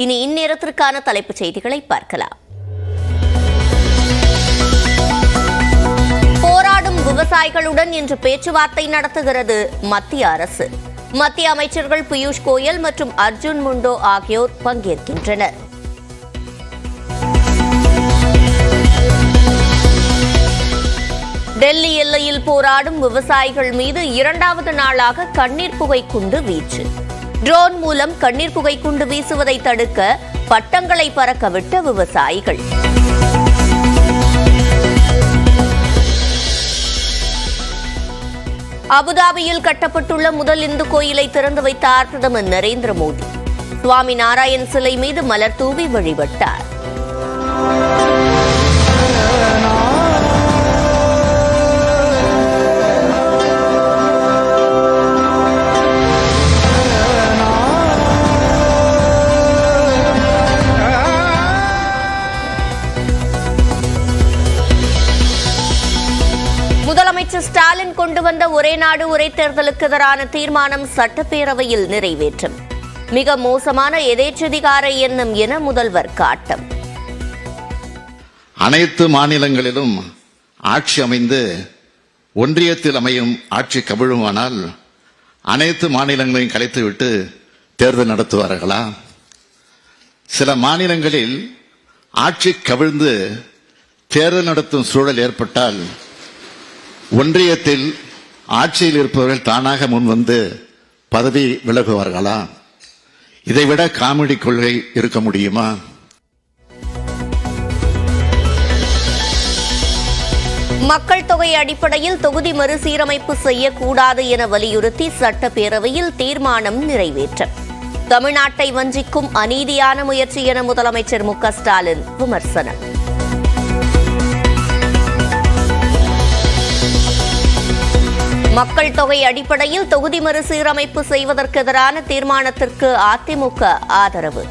இனி இந்நேரத்திற்கான தலைப்புச் செய்திகளை பார்க்கலாம். போராடும் விவசாயிகளுடன் இன்று பேச்சுவார்த்தை நடத்துகிறது மத்திய அரசு. மத்திய அமைச்சர்கள் பியூஷ் கோயல் மற்றும் அர்ஜுன் முண்டா ஆகியோர் பங்கேற்கின்றனர். டெல்லி எல்லையில் போராடும் விவசாயிகள் மீது இரண்டாவது நாளாக கண்ணீர் புகை குண்டு வீச்சு. ட்ரோன் மூலம் கண்ணீர் புகை குண்டு வீசுவதை தடுக்க பட்டங்களை பறக்கவிட்ட விவசாயிகள். அபுதாபியில் கட்டப்பட்டுள்ள முதல் இந்து கோயிலை திறந்து வைத்தார் பிரதமர் நரேந்திர மோடி. சுவாமி நாராயண் சிலை மீது மலர் தூவி வழிபட்டார். முதலமைச்சர் ஸ்டாலின் கொண்டு வந்த ஒரே நாடு ஒரே தேர்தலுக்கு எதிரான தீர்மானம் சட்டப்பேரவையில் நிறைவேற்றும். மிக மோசமான எதேச்சதிகார எண்ணம் என முதல்வர் காட்டம். அனைத்து மாநிலங்களிலும் ஆட்சி அமைந்து ஒன்றியத்தில் அமையும் ஆட்சி கவிழுமானால் அனைத்து மாநிலங்களையும் கலைத்துவிட்டு தேர்தல் நடத்துவார்களா? சில மாநிலங்களில் ஆட்சி கவிழ்ந்து தேர்தல் நடத்தும் சூழல் ஏற்பட்டால் ஒன்றியத்தில் ஆட்சியில் இருப்பவர்கள் தானாக முன்வந்து பதவி விலகுவார்களா? இதைவிட காமெடி கொள்கை இருக்க முடியுமா? மக்கள் தொகை அடிப்படையில் தொகுதி மறுசீரமைப்பு செய்யக்கூடாது என வலியுறுத்தி சட்டப்பேரவையில் தீர்மானம் நிறைவேற்றம். தமிழ்நாட்டை வஞ்சிக்கும் அநீதியான முயற்சி என முதலமைச்சர் மு க ஸ்டாலின் விமர்சனம். மக்கள் தொகை அடிப்படையில் தொகுதி மறுசீரமைப்பு செய்வதற்கு எதிரான தீர்மானத்திற்கு அதிமுக ஆதரவு.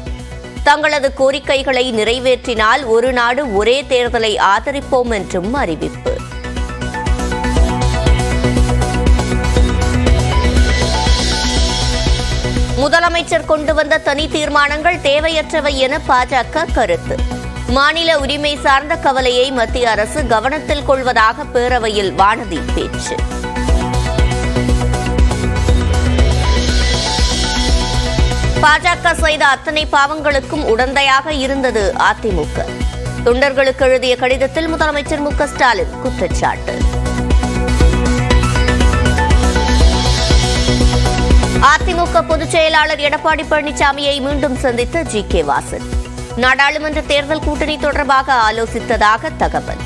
தங்களது கோரிக்கைகளை நிறைவேற்றினால் ஒரு நாடு ஒரே தேர்தலை ஆதரிப்போம் என்றும் அறிவிப்பு. முதலமைச்சர் கொண்டு வந்த தனி தீர்மானங்கள் தேவையற்றவை என பாஜக கருத்து. மாநில உரிமை சார்ந்த கவலையை மத்திய அரசு கவனத்தில் கொள்வதாக பேரவையில் வானதி பேச்சு. பாஜக செய்த அத்தனை பாவங்களுக்கும் உடந்தையாக இருந்தது அதிமுக. தொண்டர்களுக்கு எழுதிய கடிதத்தில் முதலமைச்சர் மு க ஸ்டாலின் குற்றச்சாட்டு. அதிமுக பொதுச் செயலாளர் எடப்பாடி பழனிசாமியை மீண்டும் சந்தித்த ஜி.கே. வாசன். நாடாளுமன்ற தேர்தல் கூட்டணி தொடர்பாக ஆலோசித்ததாக தகவல்.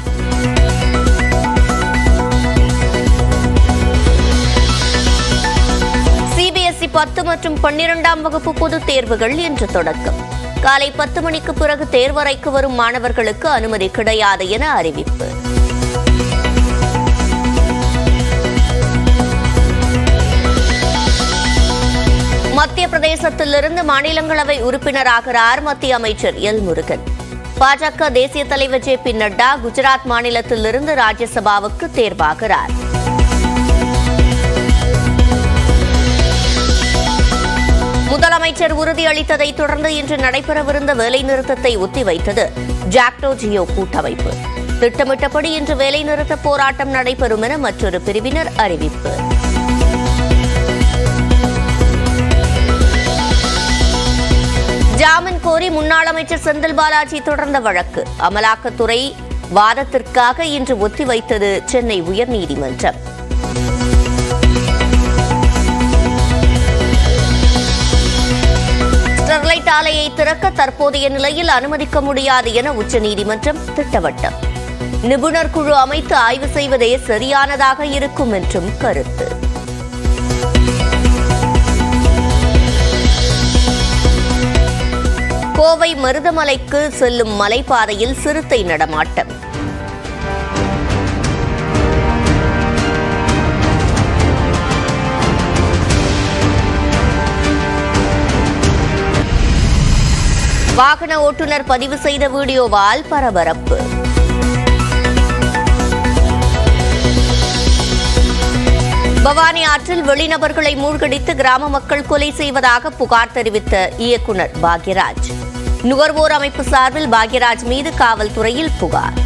சிபிஎஸ்இ 10 மற்றும் 12ஆம் வகுப்பு பொதுத் தேர்வுகள் இன்று தொடக்கம். காலை 10 மணிக்கு பிறகு தேர்வறைக்கு வரும் மாணவர்களுக்கு அனுமதி கிடையாது என அறிவிப்பு. மத்திய பிரதேசத்திலிருந்து மாநிலங்களவை உறுப்பினராகிறார் மத்திய அமைச்சர் எல் முருகன். பாஜக தேசிய தலைவர் ஜே.பி. நட்டா குஜராத் மாநிலத்திலிருந்து ராஜ்யசபாவுக்கு தேர்வாகிறார். முதலமைச்சர் உறுதியளித்ததை தொடர்ந்து இன்று நடைபெறவிருந்த வேலைநிறுத்தத்தை ஒத்திவைத்தது ஜாக்டோ ஜியோ கூட்டமைப்பு. திட்டமிட்டபடி இன்று வேலைநிறுத்த போராட்டம் நடைபெறும் என மற்றொரு பிரிவினர் அறிவிப்பு. ஜாமீன் கோரி முன்னாள் அமைச்சர் செந்தில் பாலாஜி தொடர்ந்த வழக்கு அமலாக்கத்துறை வாதத்திற்காக இன்று ஒத்திவைத்தது சென்னை உயர்நீதிமன்றம். ஸ்டெர்லைட் ஆலையை திறக்க தற்போதைய நிலையில் அனுமதிக்க முடியாது என உச்சநீதிமன்றம் திட்டவட்டம். நிபுணர் குழு அமைத்து ஆய்வு செய்வதே சரியானதாக இருக்கும் என்றும் கருத்து. கோவை மருதமலைக்கு செல்லும் மலைப்பாதையில் சிறுத்தை நடமாட்டம். வாகன ஓட்டுநர் பதிவு செய்த வீடியோவால் பரபரப்பு. பவானி ஆற்றில் வெளிநபர்களை மூழ்கடித்து கிராம மக்கள் கொலை செய்வதாக புகார் தெரிவித்த இயக்குநர் பாக்யராஜ். நுகர்வோர் அமைப்பு சார்பில் பாக்யராஜ் மீது காவல்துறையில் புகார்.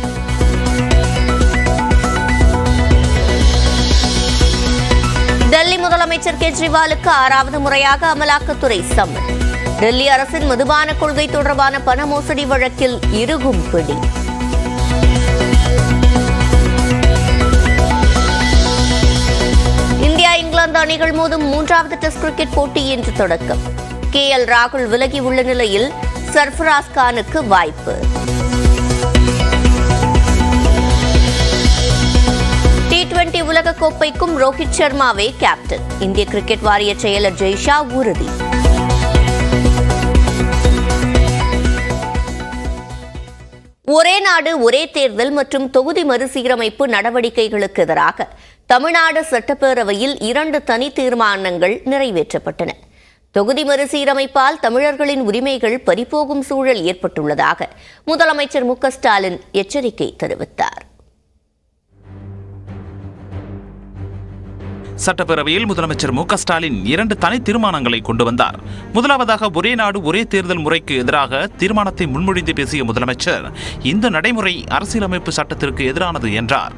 டெல்லி முதலமைச்சர் கெஜ்ரிவாலுக்கு 6வது முறையாக அமலாக்கத்துறை சம்மன். டெல்லி அரசின் மதுபான கொள்கை தொடர்பான பண மோசடி வழக்கில் இறுகும் பிடி. இந்தியா இங்கிலாந்து அணிகள் மோதும் 3வது டெஸ்ட் கிரிக்கெட் போட்டி இன்று தொடக்கம். KL ராகுல் விலகி உள்ள நிலையில் சர்ஃபராஸ் கானுக்கு வாய்ப்பு. T20 உலகக்கோப்பைக்கும் ரோஹித் சர்மாவே கேப்டன். இந்திய கிரிக்கெட் வாரிய செயலர் ஜெய்ஷா உறுதி. ஒரே நாடு ஒரே தேர்தல் மற்றும் தொகுதி மறுசீரமைப்பு நடவடிக்கைகளுக்கு எதிராக தமிழ்நாடு சட்டப்பேரவையில் 2 தனி தீர்மானங்கள் நிறைவேற்றப்பட்டன. தொகுதி மறுசீரமைப்பால் தமிழர்களின் உரிமைகள் பறிபோகும் சூழல் ஏற்பட்டுள்ளதாக முதலமைச்சர் மு க ஸ்டாலின் எச்சரிக்கை தெரிவித்தார். சட்டப்பேரவையில் முதலமைச்சர் மு க ஸ்டாலின் 2 தனி தீர்மானங்களை கொண்டு வந்தார். முதலாவதாக ஒரே நாடு ஒரே தேர்தல் முறைக்கு எதிராக தீர்மானத்தை முன்மொழிந்து பேசிய முதலமைச்சர் இந்த நடைமுறை அரசியலமைப்பு சட்டத்திற்கு எதிரானது என்றார்.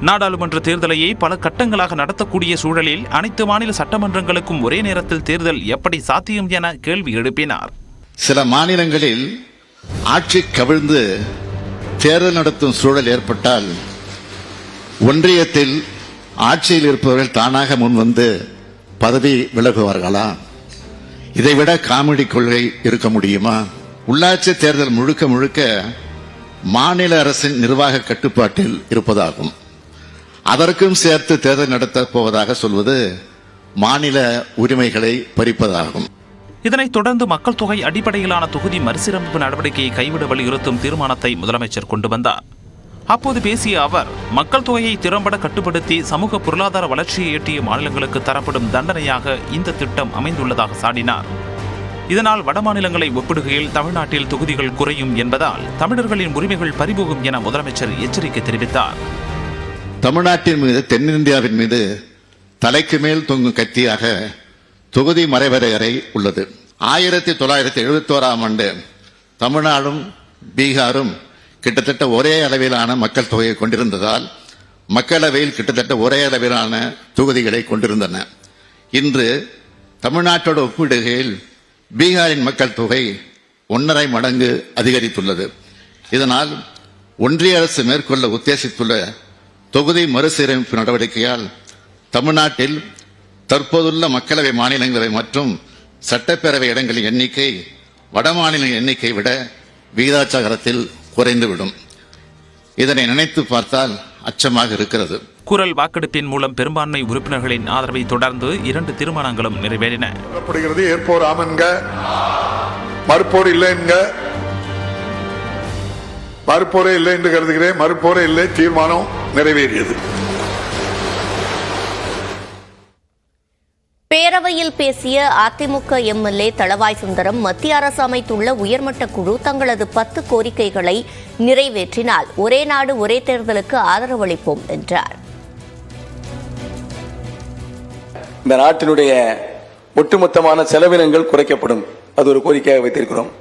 நாடாளுமன்ற தேர்தலையே பல கட்டங்களாக நடத்தக்கூடிய சூழலில் அனைத்து மாநில சட்டமன்றங்களுக்கும் ஒரே நேரத்தில் தேர்தல் எப்படி சாத்தியம் என கேள்வி எழுப்பினார். சில மாநிலங்களில் ஆட்சி கவிழ்ந்து தேர்தல் நடத்தும் சூழல் ஏற்பட்டால் ஒன்றியத்தில் ஆட்சியில் இருப்பவர்கள் தானாக முன்வந்து பதவி விலகுவார்களா? இதைவிட காமெடி கொள்கை இருக்க முடியுமா? உள்ளாட்சி தேர்தல் முழுக்க முழுக்க மாநில அரசின் நிர்வாக கட்டுப்பாட்டில் இருப்பதாகும். அதற்கும் சேர்த்து தேர்தல் நடத்தப் போவதாக சொல்வது மாநில உரிமைகளை பறிப்பதாகும். இதனைத் தொடர்ந்து மக்கள் தொகை அடிப்படையிலான தொகுதி மறுசீரமைப்பு நடவடிக்கையை கைவிட வலியுறுத்தும் தீர்மானத்தை முதலமைச்சர் கொண்டு வந்தார். அப்போது பேசிய அவர், மக்கள் தொகையை திறம்பட கட்டுப்படுத்தி சமூக பொருளாதார வளர்ச்சியை எட்டிய மாநிலங்களுக்கு தரப்படும் தண்டனையாக இந்த திட்டம் அமைந்துள்ளதாக சாடினார். இதனால் வடமாநிலங்களை ஒப்பிடுகையில் தமிழ்நாட்டில் தொகுதிகள் குறையும் என்பதால் தமிழர்களின் உரிமைகள் பறிபோகும் என முதலமைச்சர் எச்சரிக்கை தெரிவித்தார். தமிழ்நாட்டின் மீது தென்னிந்தியாவின் மீது தலைக்கு மேல் தொங்கும் கத்தியாக தொகுதி மறைவரையறை உள்ளது. 1971ஆம் ஆண்டு தமிழ்நாடும் பீகாரும் கிட்டத்தட்ட ஒரே அளவிலான மக்கள் தொகையை கொண்டிருந்ததால் மக்களவையில் கிட்டத்தட்ட ஒரே அளவிலான தொகுதிகளை கொண்டிருந்தன. இன்று தமிழ்நாட்டோடு ஒப்பிடுகையில் பீகாரின் மக்கள் தொகை 1.5 மடங்கு அதிகரித்துள்ளது. இதனால் ஒன்றிய அரசு மேற்கொள்ள உத்தேசித்துள்ள தொகுதி மறுசீரமைப்பு நடவடிக்கையால் தமிழ்நாட்டில் தற்போதுள்ள மக்களவை, மாநிலங்களவை மற்றும் சட்டப்பேரவை இடங்களின் எண்ணிக்கை வடமாநில எண்ணிக்கை விட விகிதாச்சாரத்தில் குறைந்துவிடும். இதனை நினைத்து பார்த்தால் அச்சமாக இருக்கிறது. குரல் வாக்கெடுப்பின் மூலம் பெரும்பான்மை உறுப்பினர்களின் ஆதரவை தொடர்ந்து 2 தீர்மானங்களும் நிறைவேறின. ஏற்போர் ஆமன்க, மறுப்போர் இல்லை என்க. மறுப்போரே இல்லை என்று கருதுகிறேன். மறுப்போரே இல்லை. தீர்மானம் நிறைவேறியது. பேரவையில் பேசிய அதிமுக MLA தளவாய் சுந்தரம், மத்திய அரசு அமைத்துள்ள உயர்மட்ட குழு தங்களது 10 கோரிக்கைகளை நிறைவேற்றினால் ஒரே நாடு ஒரே தேர்தலுக்கு ஆதரவு அளிப்போம் என்றார். இந்த நாட்டினுடைய ஒட்டுமொத்தமான செலவினங்கள் குறைக்கப்படும், அது ஒரு கோரிக்கையாக வைத்திருக்கிறோம்.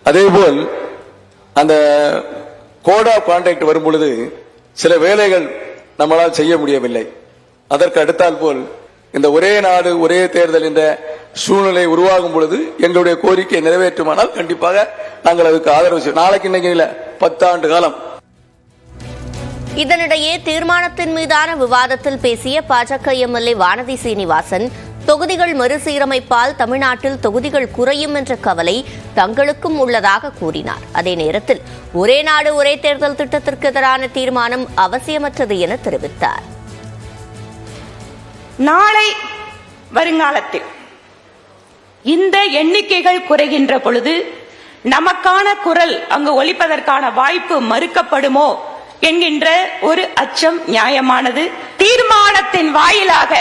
அதேபோல் அந்த கோட் ஆஃப் கான்டாக்ட் வரும் பொழுது சில வேலைகள் நம்மளால் செய்ய முடியவில்லை. அதற்கு அடுத்தால் போல் இந்த ஒரே நாடு ஒரே தேர்தல் என்ற சூழ்நிலை உருவாகும் பொழுது எங்களுடைய கோரிக்கை நிறைவேற்றுமானால் கண்டிப்பாக நாங்கள் அதுக்கு ஆதரவு செய்வோம். நாளைக்கு இன்னைக்கு இல்ல, 10 ஆண்டு காலம். இதனிடையே தீர்மானத்தின் மீதான விவாதத்தில் பேசிய பாஜக MLA வானதி சீனிவாசன், தொகுதிகள் மறுசீரமைப்பால் தமிழ்நாட்டில் தொகுதிகள் குறையும் என்ற கவலை தங்களுக்கும் உள்ளதாக கூறினார். அதே நேரத்தில் ஒரே நாடு ஒரே தேர்தல் திட்டத்திற்கு எதிரான தீர்மானம் அவசியமற்றது என தெரிவித்தார். நாளை வருங்காலத்தில் இந்த எண்ணிக்கைகள் குறைகின்ற பொழுது நமக்கான குரல் அங்கு ஒலிப்பதற்கான வாய்ப்பு மறுக்கப்படுமோ என்கின்ற ஒரு அச்சம் நியாயமானது. தீர்மானத்தின் வாயிலாக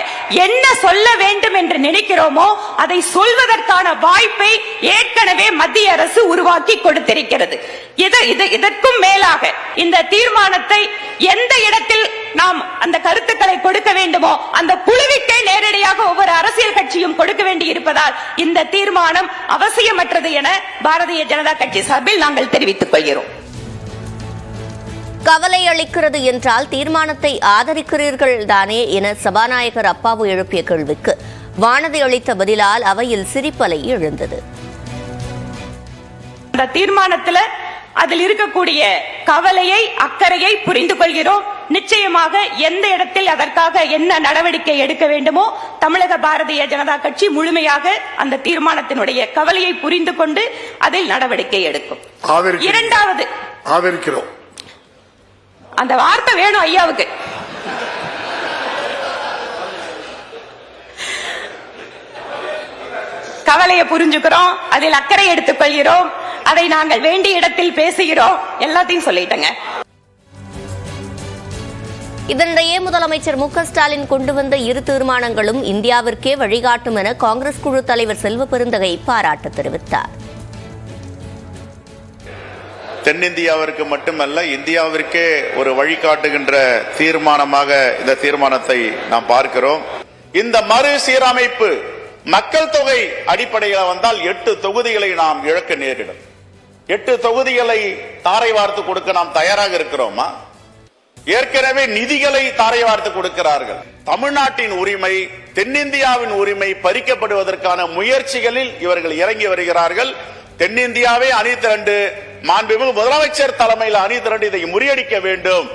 என்ன சொல்ல வேண்டும் என்று நினைக்கிறோமோ அதை சொல்வதற்கான வாய்ப்பை ஏற்கனவே மத்திய அரசு உருவாக்கி கொடுத்திருக்கிறது. இதற்கும் மேலாக இந்த தீர்மானத்தை எந்த இடத்தில் நாம் அந்த கருத்துக்களை கொடுக்க வேண்டுமோ அந்த குழுவிற்கே நேரடியாக ஒவ்வொரு அரசியல் கட்சியும் கொடுக்க வேண்டி இருப்பதால் இந்த தீர்மானம் அவசியமற்றது என பாரதிய ஜனதா கட்சி சார்பில் நாங்கள் தெரிவித்துக் கொள்கிறோம். கவலை அளிக்கிறது என்றால் தீர்மானத்தை ஆதரிக்கிறீர்கள் தானே என சபாநாயகர் அப்பாவு எழுப்பிய கேள்விக்கு வானதி அளித்த பதிலால் அவையில் சிரிப்பலை எழுந்தது. அந்த தீர்மானத்தில் அதில் இருக்கக்கூடிய கவலையை, அக்கறையை புரிந்து கொள்கிறோம். நிச்சயமாக எந்த இடத்தில் அதற்காக என்ன நடவடிக்கை எடுக்க வேண்டுமோ தமிழக பாரதிய ஜனதா கட்சி முழுமையாக அந்த தீர்மானத்தினுடைய கவலையை புரிந்து கொண்டு அதில் நடவடிக்கை எடுக்கும். இரண்டாவது, ஆதரிக்கிறோம். அந்த வார்த்தை வேணும் ஐயாவுக்கு. கவலையை புரிஞ்சுக்கிறோம், அதில் அக்கறை எடுத்துக் கொள்கிறோம், அதை நாங்கள் வேண்டிய இடத்தில் பேசுகிறோம், எல்லாத்தையும் சொல்லிட்டங்க. இதனிடையே முதலமைச்சர் மு க ஸ்டாலின் கொண்டு வந்த இரு தீர்மானங்களும் இந்தியாவிற்கே வழிகாட்டும் என காங்கிரஸ் குழு தலைவர் செல்வ பெருந்தகை பாராட்டு தெரிவித்தார். தென்னிந்தியாவிற்கு மட்டுமல்ல, இந்தியாவிற்கே ஒரு வழிகாட்டுகின்ற தீர்மானமாக இந்த தீர்மானத்தை நாம் பார்க்கிறோம். இந்த மறுசீரமைப்பு மக்கள் தொகை அடிப்படையில் வந்தால் 8 தொகுதிகளை நாம் இழக்க நேரிடும். 8 தொகுதிகளை தாரை வார்த்து கொடுக்க நாம் தயாராக இருக்கிறோமா? ஏற்கனவே நிதிகளை தாரை வார்த்து கொடுக்கிறார்கள். தமிழ்நாட்டின் உரிமை, தென்னிந்தியாவின் உரிமை பறிக்கப்படுவதற்கான முயற்சிகளில் இவர்கள் இறங்கி வருகிறார்கள். தென்னிந்தியாவை அணி திரண்டு, மாண்புமிகு முதலமைச்சர் தலைமையில் அணி திரண்டு இதை முறியடிக்க வேண்டும்.